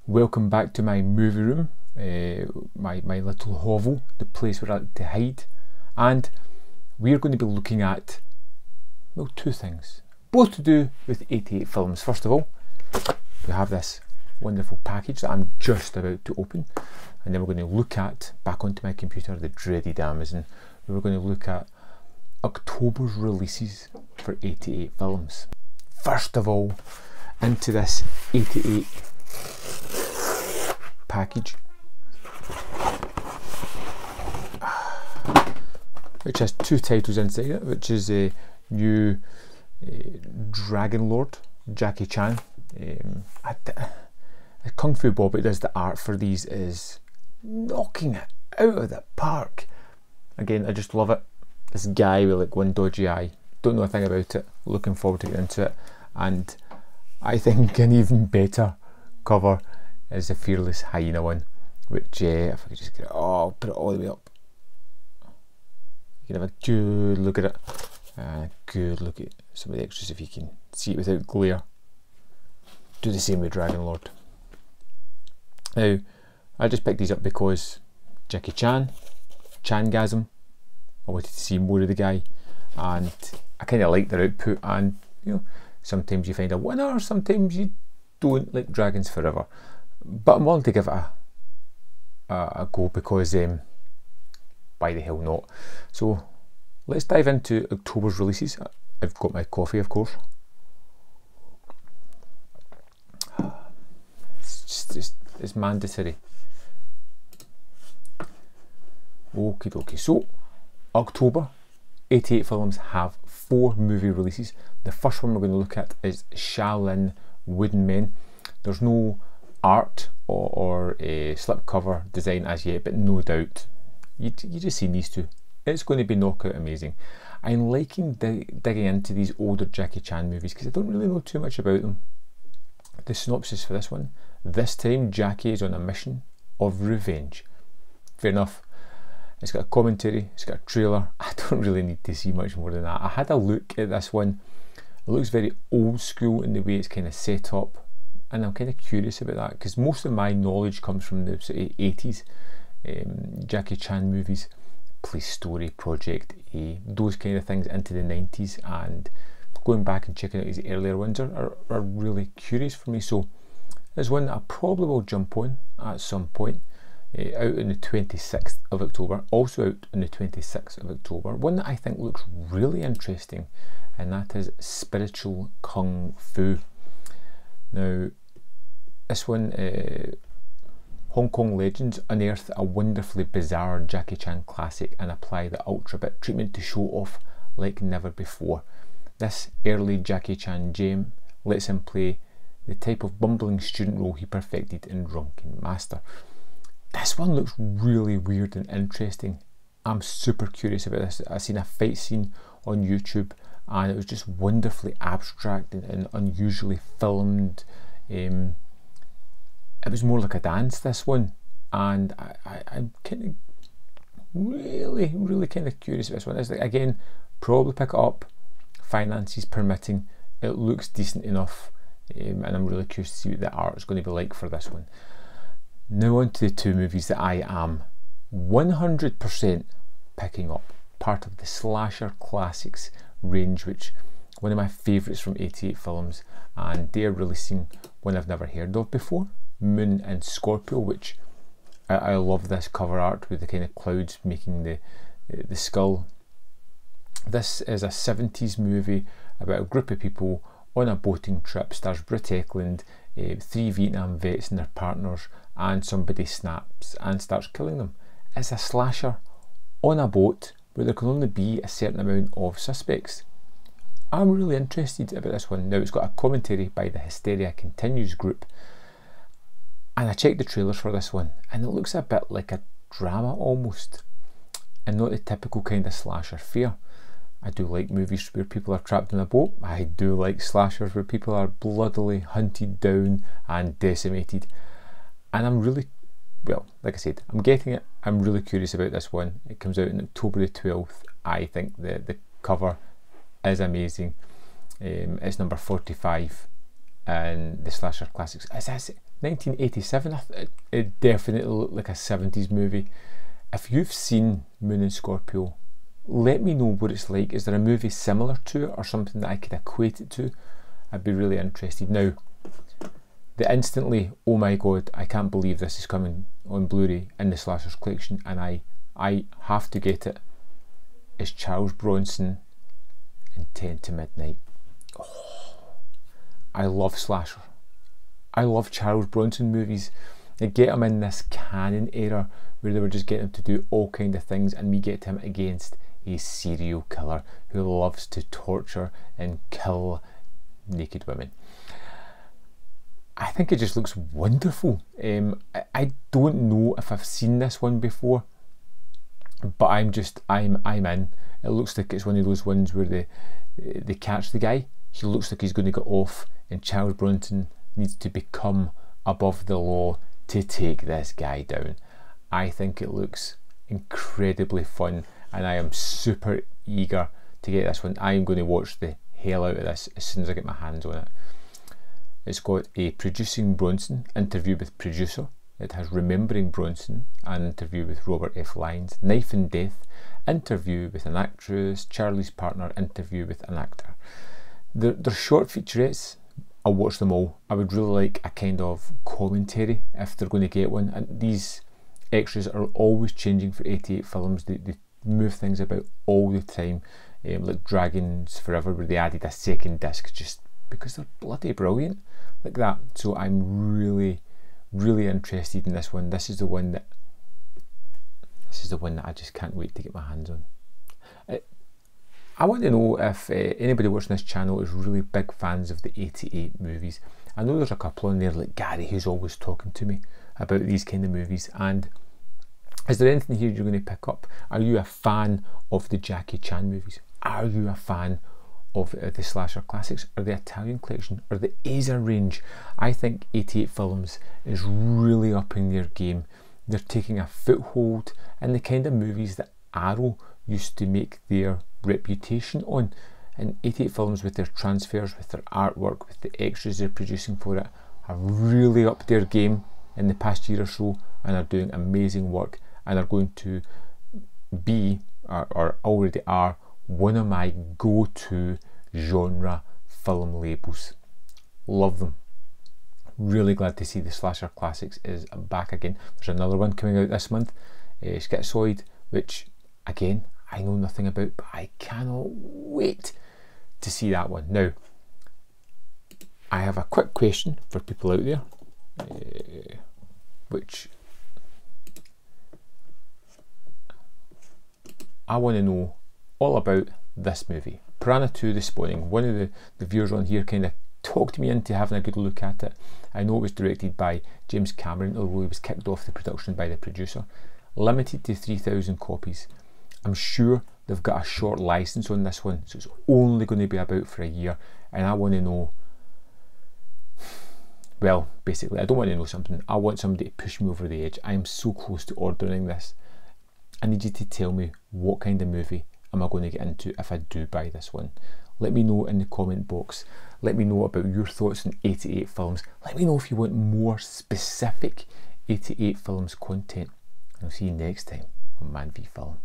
Welcome back to my movie room, my little hovel, the place where I like to hide, and we're going to be looking at, well, two things, both to do with 88 films. First of all, we have this wonderful package that I'm just about to open, and then we're going to look at, back onto my computer, the dreaded Amazon, we're going to look at October's releases for 88 films. First of all, into this 88 package, which has two titles inside it, which is a new Dragon Lord, Jackie Chan. Kung Fu Bobby does the art for these, is knocking it out of the park. Again, I just love it. This guy with like one dodgy eye, don't know a thing about it, looking forward to get into it. And I think an even better cover is the Fearless Hyena one, which if I could just get it, put it all the way up, you can have a good look at it, good look at some of the extras if you can see it without glare. Do the same with Dragon Lord. Now, I just picked these up because Jackie Chan, Changasm, I wanted to see more of the guy, and I kind of like their output, and you know, sometimes you find a winner, sometimes you don't, like Dragons Forever. But I'm willing to give it a go because why the hell not? So let's dive into October's releases. I've got my coffee, of course. It's mandatory. Okie dokie. So October, 88 films have 4 movie releases. The first one we're going to look at is Shaolin Wooden Men. There's no art or a slipcover design as yet, but no doubt you just seen these two, it's going to be knockout amazing. I'm liking digging into these older Jackie Chan movies because I don't really know too much about them. The synopsis for this one: this time Jackie is on a mission of revenge. Fair enough. It's got a commentary, it's got a trailer. I don't really need to see much more than that. I had a look at this one. It looks very old school in the way it's kind of set up, and I'm kind of curious about that because most of my knowledge comes from the sort of 80s Jackie Chan movies, Police Story, Project A, those kind of things, into the 90s, and going back and checking out his earlier ones are really curious for me. So there's one that I probably will jump on at some point, out on the 26th of October, also out on the 26th of October, one that I think looks really interesting, and that is Spiritual Kung Fu. Now, this one, Hong Kong legends unearth a wonderfully bizarre Jackie Chan classic and apply the ultra bit treatment to show off like never before. This early Jackie Chan gem lets him play the type of bumbling student role he perfected in Drunken Master. This one looks really weird and interesting. I'm super curious about this. I've seen a fight scene on YouTube and it was just wonderfully abstract and unusually filmed. It was more like a dance, this one, and I'm kind of really kind of curious about this one. It's like, again, probably pick it up, finances permitting. It looks decent enough, and I'm really curious to see what the art is going to be like for this one. Now on to the two movies that I am 100% picking up, part of the Slasher Classics range, which one of my favourites from 88 films, and they're releasing one I've never heard of before, Moon and Scorpio, which I love this cover art with the kind of clouds making the skull. This is a 70s movie about a group of people on a boating trip. Stars Britt Ekland, 3 Vietnam vets and their partners, and somebody snaps and starts killing them. It's a slasher on a boat where there can only be a certain amount of suspects. I'm really interested about this one. Now, it's got a commentary by the Hysteria Continues group, and I checked the trailers for this one and it looks a bit like a drama almost, and not the typical kind of slasher fare. I do like movies where people are trapped in a boat. I do like slashers where people are bloodily hunted down and decimated, and I'm really, well, like I said, I'm getting it. I'm really curious about this one. It comes out on October the 12th. I think the cover is amazing. It's number 45 and the Slasher Classics. 1987, it definitely looked like a 70s movie. If you've seen Moon and Scorpio, let me know what it's like. Is there a movie similar to it or something that I could equate it to? I'd be really interested. Now, the instantly, oh my god, I can't believe this is coming on Blu-ray in the Slashers collection, and I have to get it, is Charles Bronson in 10 to Midnight. Oh, I love slasher. I love Charles Bronson movies. They get him in this canon era where they were just getting him to do all kind of things, and we get him against a serial killer who loves to torture and kill naked women. I think it just looks wonderful. I don't know if I've seen this one before, but I'm in. It looks like it's one of those ones where they catch the guy. He looks like he's going to get off, and Charles Bronson needs to become above the law to take this guy down. I think it looks incredibly fun, and I am super eager to get this one. I am going to watch the hell out of this as soon as I get my hands on it. It's got a Producing Bronson, interview with producer. It has Remembering Bronson, an interview with Robert F. Lyons. Knife and Death, interview with an actress. Charlie's Partner, interview with an actor. They're short featurettes. I'll watch them all. I would really like a kind of commentary if they're going to get one. And these extras are always changing for 88 films. They move things about all the time. Like Dragons Forever, where they added a second disc just because they're bloody brilliant like that. So I'm really interested in this one. This is the one that I just can't wait to get my hands on. I want to know if anybody watching this channel is really big fans of the 88 movies. I know there's a couple on there like Gary who's always talking to me about these kind of movies, and is there anything here you're going to pick up? Are you a fan of the Jackie Chan movies? Are you a fan of the slasher classics, or the Italian collection, or the Asia range? I think 88 Films is really upping their game. They're taking a foothold in the kind of movies that Arrow used to make their reputation on, and 88 Films, with their transfers, with their artwork, with the extras they're producing for it, have really upped their game in the past year or so, and are doing amazing work, and are going to be, or already are, one of my go-to genre film labels. Love them. Really glad to see the Slasher Classics is back again. There's another one coming out this month, Schizoid, which again I know nothing about, but I cannot wait to see that one. Now, I have a quick question for people out there, which I want to know all about this movie, Piranha 2: The Spawning. One of the viewers on here kind of talked me into having a good look at it. I know it was directed by James Cameron, although he was kicked off the production by the producer. Limited to 3,000 copies. I'm sure they've got a short license on this one, so it's only going to be about for a year, and I want to know, well, basically I don't want to know something, I want somebody to push me over the edge. I am so close to ordering this. I need you to tell me, what kind of movie am I going to get into if I do buy this one? Let me know in the comment box. Let me know about your thoughts on 88 Films. Let me know if you want more specific 88 Films content. I'll see you next time on Man v Film.